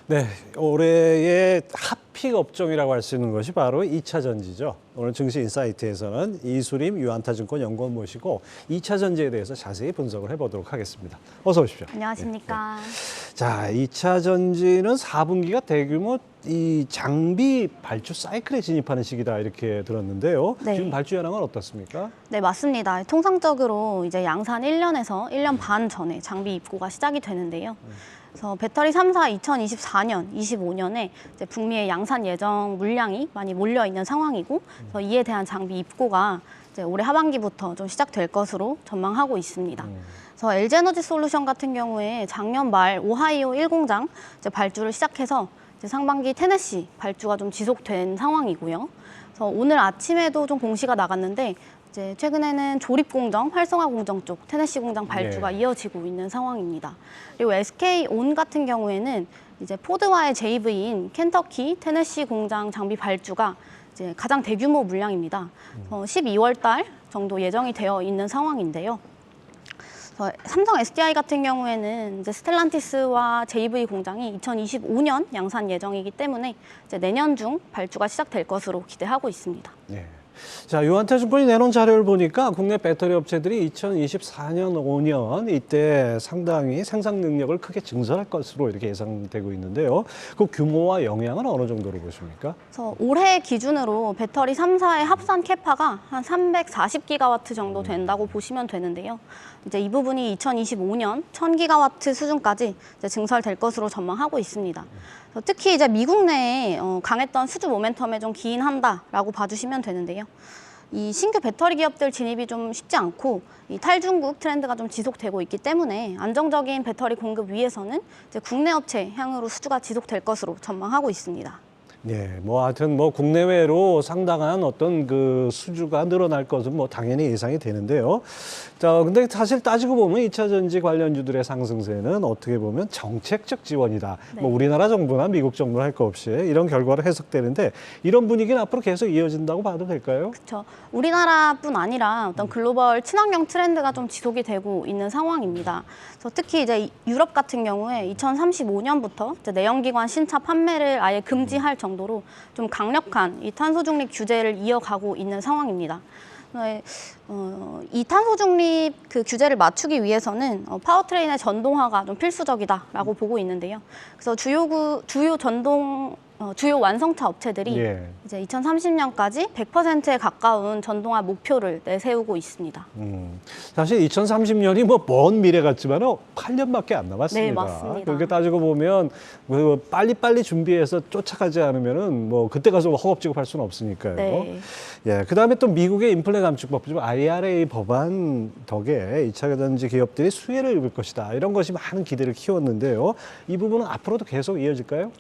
네, 올해의 핫픽 업종이라고 할 수 있는 것이 바로 2차 전지죠. 오늘 증시 인사이트에서는 이수림 유안타증권 연구원 모시고 2차 전지에 대해서 자세히 분석을 해보도록 하겠습니다. 어서 오십시오. 안녕하십니까. 자, 2차 전지는 4분기가 대규모 이 장비 발주 사이클에 진입하는 시기다 이렇게 들었는데요. 네. 지금 발주 현황은 어떻습니까? 네, 맞습니다. 통상적으로 이제 양산 1년에서 1년 반 전에 장비 입고가 시작이 되는데요. 그래서 배터리 3사 2024년, 25년에 이제 북미의 양산 예정 물량이 많이 몰려 있는 상황이고, 그래서 이에 대한 장비 입고가 이제 올해 하반기부터 좀 시작될 것으로 전망하고 있습니다. 그래서 LG에너지 솔루션 같은 경우에 작년 말 오하이오 1공장 이제 발주를 시작해서 이제 상반기 테네시 발주가 좀 지속된 상황이고요. 그래서 오늘 아침에도 좀 공시가 나갔는데 이제 최근에는 조립 공정, 활성화 공정 쪽 테네시 공장 발주가 이어지고 있는 상황입니다. 그리고 SK온 같은 경우에는 이제 포드와의 JV인 켄터키 테네시 공장 장비 발주가 이제 가장 대규모 물량입니다. 12월 달 정도 예정이 되어 있는 상황인데요. 삼성 SDI 같은 경우에는 이제 스텔란티스와 JV 공장이 2025년 양산 예정이기 때문에 이제 내년 중 발주가 시작될 것으로 기대하고 있습니다. 네. 자, 유안타증권이 내놓은 자료를 보니까 국내 배터리 업체들이 2024년, 5년 이때 상당히 생산 능력을 크게 증설할 것으로 이렇게 예상되고 있는데요. 그 규모와 영향은 어느 정도로 보십니까? 그래서 올해 기준으로 배터리 3사의 합산 캐파가 한 340기가와트 정도 된다고 보시면 되는데요. 이제 이 부분이 2025년 1000기가와트 수준까지 이제 증설될 것으로 전망하고 있습니다. 특히 이제 미국 내에 강했던 수주 모멘텀에 좀 기인한다라고 봐주시면 되는데요. 이 신규 배터리 기업들 진입이 좀 쉽지 않고 이 탈중국 트렌드가 좀 지속되고 있기 때문에 안정적인 배터리 공급 위해서는 이제 국내 업체 향으로 수주가 지속될 것으로 전망하고 있습니다. 네, 뭐 하여튼 뭐 국내외로 상당한 어떤 그 수주가 늘어날 것은 뭐 당연히 예상이 되는데요. 자, 근데 사실 따지고 보면 2차 전지 관련주들의 상승세는 어떻게 보면 정책적 지원이다. 네. 뭐 우리나라 정부나 미국 정부나 할 거 없이 이런 결과로 해석되는데 이런 분위기는 앞으로 계속 이어진다고 봐도 될까요? 그렇죠. 우리나라뿐 아니라 어떤 글로벌 친환경 트렌드가 좀 지속이 되고 있는 상황입니다. 그래서 특히 이제 유럽 같은 경우에 2035년부터 이제 내연기관 신차 판매를 아예 금지할 정도로 좀 강력한 이 탄소 중립 규제를 이어가고 있는 상황입니다. 이 탄소 중립 그 규제를 맞추기 위해서는 파워트레인의 전동화가 좀 필수적이다라고 보고 있는데요. 그래서 주요 완성차 업체들이 이제 2030년까지 100%에 가까운 전동화 목표를 내세우고 있습니다. 사실 2030년이 뭐 먼 미래 같지만 8년밖에 안 남았습니다. 네, 맞습니다. 그렇게 따지고 보면 빨리빨리 준비해서 쫓아가지 않으면은 뭐 그때 가서 허겁지겁할 수는 없으니까요. 네. 예, 그다음에 또 미국의 인플레 감축법, IRA 법안 덕에 2차 전지 기업들이 수혜를 입을 것이다. 이런 것이 많은 기대를 키웠는데요. 이 부분은 앞으로도 계속 이어질까요?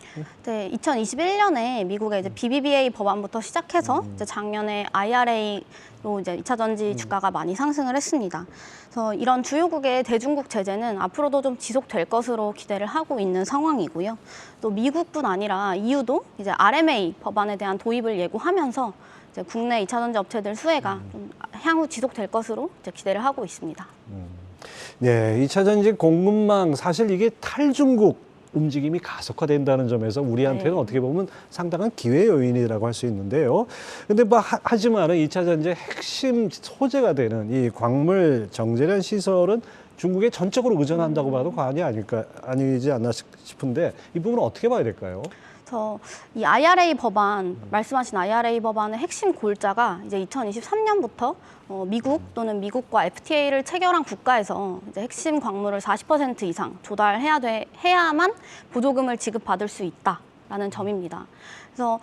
네, 2021년에 미국의 이제 BBBA 법안부터 시작해서 이제 작년에 IRA로 이제 2차 전지 주가가 많이 상승을 했습니다. 그래서 이런 주요국의 대중국 제재는 앞으로도 좀 지속될 것으로 기대를 하고 있는 상황이고요. 또 미국뿐 아니라 EU도 이제 RMA 법안에 대한 도입을 예고하면서 이제 국내 2차 전지 업체들 수혜가 좀 향후 지속될 것으로 이제 기대를 하고 있습니다. 네, 2차 전지 공급망 사실 이게 탈중국 움직임이 가속화된다는 점에서 우리한테는 어떻게 보면 상당한 기회 요인이라고 할 수 있는데요. 근데 뭐 하지만은 2차 전지의 핵심 소재가 되는 이 광물 정제련 시설은 중국에 전적으로 의존한다고 봐도 과언이 아니지 않나 싶은데 이 부분은 어떻게 봐야 될까요? 그래서 이 IRA 법안, 말씀하신 IRA 법안의 핵심 골자가 이제 2023년부터 미국 또는 미국과 FTA를 체결한 국가에서 이제 핵심 광물을 40% 이상 해야만 보조금을 지급받을 수 있다라는 점입니다. 그래서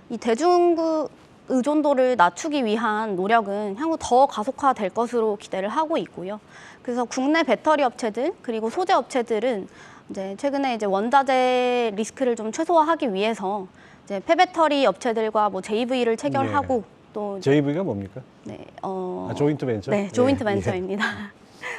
이 대중국 의존도를 낮추기 위한 노력은 향후 더 가속화될 것으로 기대를 하고 있고요. 그래서 국내 배터리 업체들 그리고 소재 업체들은 이제 최근에 이제 원자재 리스크를 좀 최소화하기 위해서 이제 폐배터리 업체들과 뭐 JV를 체결하고 또 JV가 뭡니까? 네, 조인트 벤처? 네, 조인트 벤처입니다.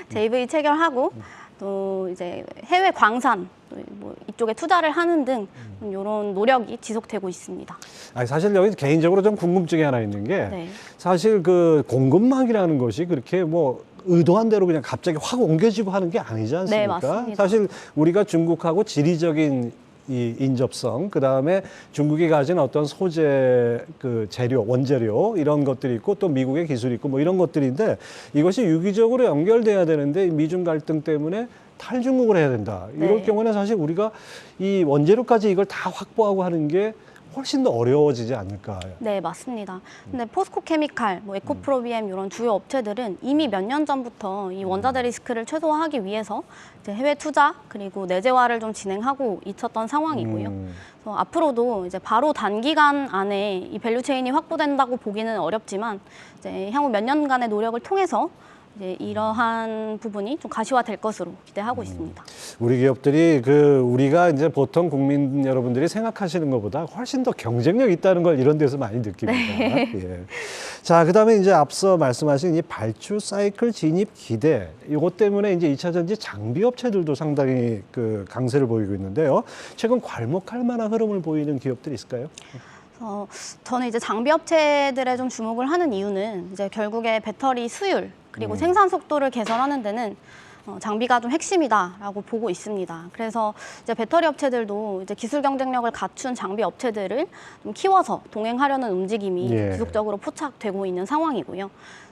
JV 체결하고 또 이제 해외 광산 뭐 이쪽에 투자를 하는 등 이런 노력이 지속되고 있습니다. 아니, 사실 여기 개인적으로 좀 궁금증이 하나 있는 게 사실 그 공급망이라는 것이 그렇게 뭐 의도한 대로 그냥 갑자기 확 옮겨지고 하는 게 아니지 않습니까? 네, 맞습니다. 사실 우리가 중국하고 지리적인 이 인접성, 그 다음에 중국이 가진 어떤 소재, 그 재료, 원재료 이런 것들이 있고 또 미국의 기술이 있고 뭐 이런 것들인데 이것이 유기적으로 연결돼야 되는데 미중 갈등 때문에 탈중국을 해야 된다. 이럴 네. 경우는 사실 우리가 이 원재료까지 이걸 다 확보하고 하는 게 훨씬 더 어려워지지 않을까. 네, 맞습니다. 근데 포스코 케미칼, 뭐 에코프로비엠 이런 주요 업체들은 이미 몇 년 전부터 이 원자재 리스크를 최소화하기 위해서 이제 해외 투자 그리고 내재화를 좀 진행하고 있었던 상황이고요. 그래서 앞으로도 이제 바로 단기간 안에 이 밸류체인이 확보된다고 보기는 어렵지만 이제 향후 몇 년간의 노력을 통해서 이제 이러한 부분이 좀 가시화될 것으로 기대하고 있습니다. 우리 기업들이 우리가 이제 보통 국민 여러분들이 생각하시는 것보다 훨씬 더 경쟁력 있다는 걸 이런 데서 많이 느낍니다. 예. 자, 그다음에 이제 앞서 말씀하신 이 발주 사이클 진입 기대 이것 때문에 이제 2차 전지 장비 업체들도 상당히 강세를 보이고 있는데요. 최근 괄목할 만한 흐름을 보이는 기업들이 있을까요? 저는 이제 장비 업체들에 좀 주목을 하는 이유는 이제 결국에 배터리 수율 그리고 생산 속도를 개선하는 데는 장비가 좀 핵심이다라고 보고 있습니다. 그래서 이제 배터리 업체들도 이제 기술 경쟁력을 갖춘 장비 업체들을 좀 키워서 동행하려는 움직임이 예. 지속적으로 포착되고 있는 상황이고요.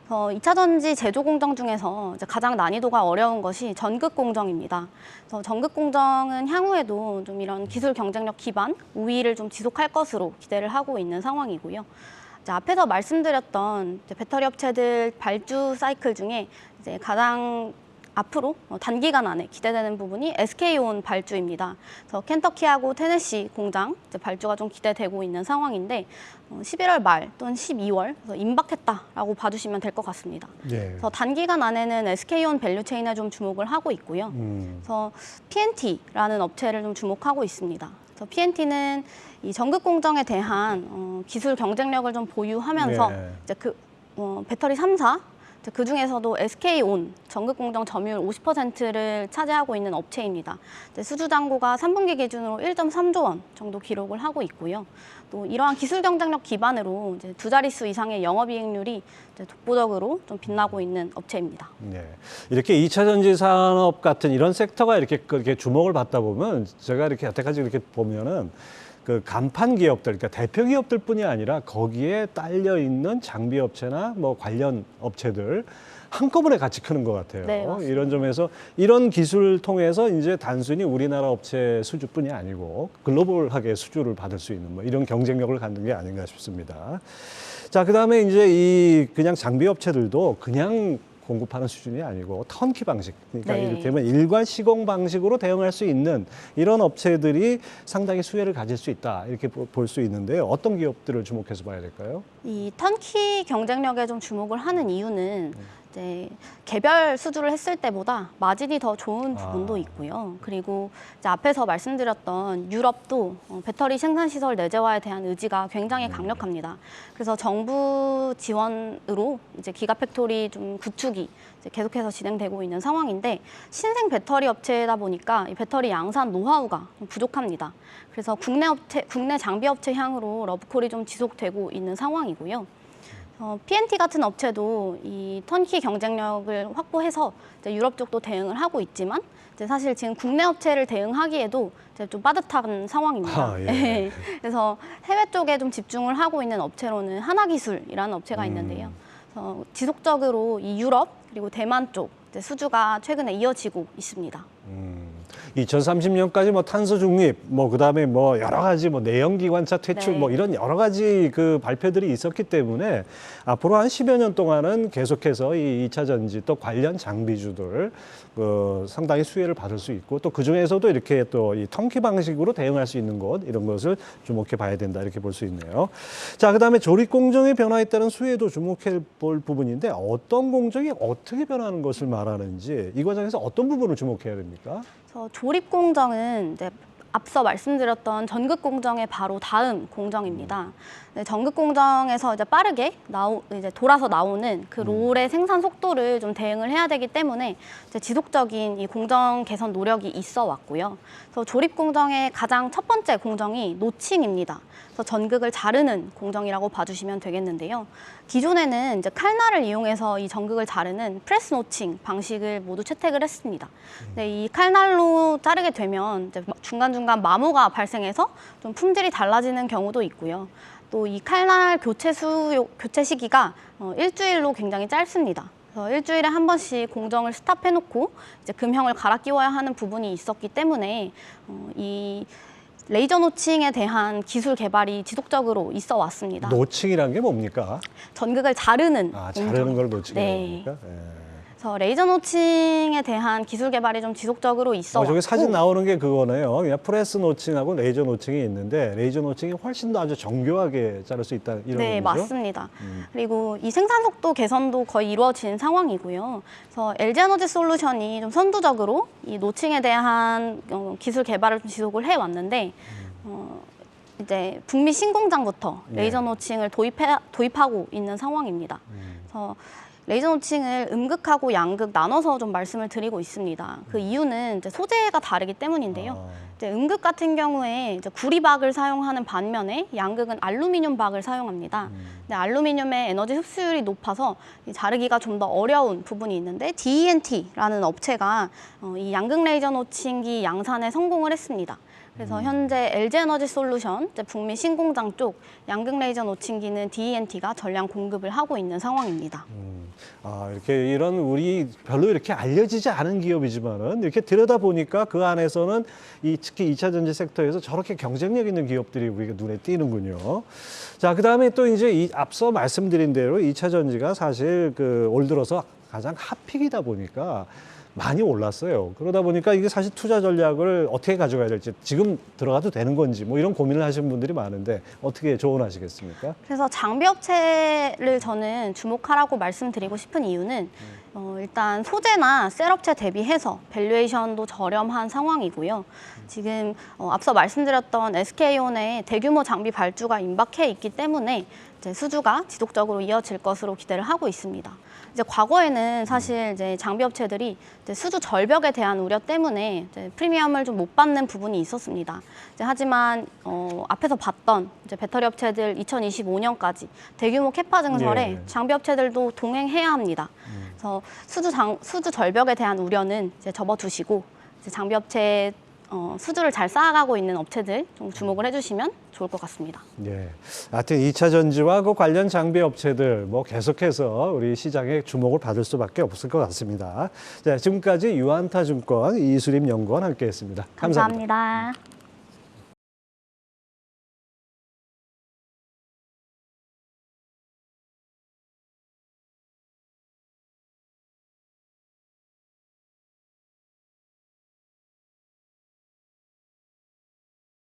2차 전지 제조 공정 중에서 이제 가장 난이도가 어려운 것이 전극 공정입니다. 그래서 전극 공정은 향후에도 좀 이런 기술 경쟁력 기반 우위를 좀 지속할 것으로 기대를 하고 있는 상황이고요. 이제 앞에서 말씀드렸던 이제 배터리 업체들 발주 사이클 중에 이제 가장 앞으로 단기간 안에 기대되는 부분이 SK온 발주입니다. 그래서 켄터키하고 테네시 공장 이제 발주가 좀 기대되고 있는 상황인데 11월 말 또는 12월 그래서 임박했다라고 봐주시면 될 것 같습니다. 예. 그래서 단기간 안에는 SK온 밸류체인에 좀 주목을 하고 있고요. 그래서 PNT라는 업체를 좀 주목하고 있습니다. 그래서 PNT는 이 전극 공정에 대한 기술 경쟁력을 좀 보유하면서 예. 이제 배터리 3사 그 중에서도 SK온 전극 공정 점유율 50%를 차지하고 있는 업체입니다. 수주 잔고가 3분기 기준으로 1.3조 원 정도 기록을 하고 있고요. 또 이러한 기술 경쟁력 기반으로 이제 두 자릿수 이상의 영업이익률이 이제 독보적으로 좀 빛나고 있는 업체입니다. 네. 이렇게 2차 전지 산업 같은 이런 섹터가 이렇게 주목을 받다 보면 제가 이렇게 여태까지 이렇게 보면은 간판 기업들, 그러니까 대표 기업들뿐이 아니라 거기에 딸려 있는 장비 업체나 뭐 관련 업체들 한꺼번에 같이 크는 것 같아요. 네, 맞습니다. 이런 점에서 이런 기술을 통해서 이제 단순히 우리나라 업체 수주뿐이 아니고 글로벌하게 수주를 받을 수 있는 뭐 이런 경쟁력을 갖는 게 아닌가 싶습니다. 자, 그다음에 이제 그냥 장비 업체들도 그냥 공급하는 수준이 아니고 턴키 방식, 그러니까 네. 이를테면 일괄 시공 방식으로 대응할 수 있는 이런 업체들이 상당히 수혜를 가질 수 있다 이렇게 볼 수 있는데요. 어떤 기업들을 주목해서 봐야 될까요? 이 턴키 경쟁력에 좀 주목을 하는 이유는 이제 개별 수주를 했을 때보다 마진이 더 좋은 부분도 있고요. 그리고 이제 앞에서 말씀드렸던 유럽도 배터리 생산 시설 내재화에 대한 의지가 굉장히 강력합니다. 그래서 정부 지원으로 이제 기가팩토리 좀 구축이 이제 계속해서 진행되고 있는 상황인데 신생 배터리 업체다 보니까 이 배터리 양산 노하우가 좀 부족합니다. 그래서 국내 장비 업체 향으로 러브콜이 좀 지속되고 있는 상황이고요. PNT 같은 업체도 이 턴키 경쟁력을 확보해서 이제 유럽 쪽도 대응을 하고 있지만 이제 사실 지금 국내 업체를 대응하기에도 이제 좀 빠듯한 상황입니다. 예. 그래서 해외 쪽에 좀 집중을 하고 있는 업체로는 하나기술이라는 업체가 있는데요. 그래서 지속적으로 이 유럽 그리고 대만 쪽 이제 수주가 최근에 이어지고 있습니다. 2030년까지 뭐 탄소 중립, 뭐 그다음에 뭐 여러 가지 뭐 내연기관차 퇴출 네. 뭐 이런 여러 가지 발표들이 있었기 때문에 앞으로 한 10여 년 동안은 계속해서 이 2차 전지 또 관련 장비주들 상당히 수혜를 받을 수 있고 또 그중에서도 이렇게 또 이 턴키 방식으로 대응할 수 있는 것 이런 것을 주목해 봐야 된다 이렇게 볼 수 있네요. 자, 그다음에 조립 공정의 변화에 따른 수혜도 주목해 볼 부분인데 어떤 공정이 어떻게 변하는 것을 말하는지 이 과정에서 어떤 부분을 주목해야 됩니까? 조립 공정은 이제 앞서 말씀드렸던 전극 공정의 바로 다음 공정입니다. 전극 공정에서 이제 빠르게 이제 돌아서 나오는 그 롤의 생산 속도를 좀 대응을 해야 되기 때문에 이제 지속적인 이 공정 개선 노력이 있어 왔고요. 그래서 조립 공정의 가장 첫 번째 공정이 노칭입니다. 그래서 전극을 자르는 공정이라고 봐주시면 되겠는데요. 기존에는 이제 칼날을 이용해서 이 전극을 자르는 프레스 노칭 방식을 모두 채택을 했습니다. 근데 이 칼날로 자르게 되면 이제 중간중간 중간중간 마모가 발생해서 좀 품질이 달라지는 경우도 있고요. 또 이 칼날 교체 시기가 일주일로 굉장히 짧습니다. 그래서 일주일에 한 번씩 공정을 스탑해놓고 이제 금형을 갈아 끼워야 하는 부분이 있었기 때문에 이 레이저 노칭에 대한 기술 개발이 지속적으로 있어 왔습니다. 노칭이란 게 뭡니까? 전극을 자르는 자르는 걸 노칭이라고 네. 합니까? 그래서 레이저 노칭에 대한 기술 개발이 좀 지속적으로 있어 왔고 저기 사진 나오는 게 그거네요. 그냥 프레스 노칭하고 레이저 노칭이 있는데 레이저 노칭이 훨씬 더 아주 정교하게 자를 수 있다 이런 네, 거죠? 맞습니다. 그리고 이 생산 속도 개선도 거의 이루어진 상황이고요. 그래서 LG에너지 솔루션이 좀 선두적으로 이 노칭에 대한 기술 개발을 좀 지속을 해 왔는데 이제 북미 신공장부터 레이저 노칭을 도입하고 있는 상황입니다. 그래서 레이저 노칭을 음극하고 양극 나눠서 좀 말씀을 드리고 있습니다. 그 이유는 이제 소재가 다르기 때문인데요. 이제 음극 같은 경우에 이제 구리박을 사용하는 반면에 양극은 알루미늄 박을 사용합니다. 근데 알루미늄의 에너지 흡수율이 높아서 이 자르기가 좀 더 어려운 부분이 있는데 DENT라는 업체가 이 양극 레이저 노칭기 양산에 성공을 했습니다. 그래서 현재 LG에너지 솔루션, 이제 북미 신공장 쪽 양극 레이저 노칭기는 DENT가 전량 공급을 하고 있는 상황입니다. 이렇게 이런 우리 별로 이렇게 알려지지 않은 기업이지만은 이렇게 들여다 보니까 그 안에서는 특히 2차 전지 섹터에서 저렇게 경쟁력 있는 기업들이 우리가 눈에 띄는군요. 자, 그다음에 또 이제 앞서 말씀드린 대로 2차 전지가 사실 올 들어서 가장 핫픽이다 보니까 많이 올랐어요. 그러다 보니까 이게 사실 투자 전략을 어떻게 가져가야 될지 지금 들어가도 되는 건지 뭐 이런 고민을 하시는 분들이 많은데 어떻게 조언하시겠습니까? 그래서 장비 업체를 저는 주목하라고 말씀드리고 싶은 이유는 일단 소재나 셀업체 대비해서 밸류에이션도 저렴한 상황이고요. 지금 앞서 말씀드렸던 SK온의 대규모 장비 발주가 임박해 있기 때문에 이제 수주가 지속적으로 이어질 것으로 기대를 하고 있습니다. 이제 과거에는 사실 이제 장비 업체들이 이제 수주 절벽에 대한 우려 때문에 이제 프리미엄을 좀 못 받는 부분이 있었습니다. 이제 하지만 앞에서 봤던 이제 배터리 업체들 2025년까지 대규모 캐파 증설에 장비 업체들도 동행해야 합니다. 그래서 수주 절벽에 대한 우려는 이제 접어두시고 이제 장비 업체 수주를 잘 쌓아가고 있는 업체들 좀 주목을 해주시면 좋을 것 같습니다. 예. 하여튼 2차 전지와 그 관련 장비 업체들 뭐 계속해서 우리 시장에 주목을 받을 수밖에 없을 것 같습니다. 자, 지금까지 유안타증권 이수림 연구원 함께했습니다. 감사합니다. 감사합니다.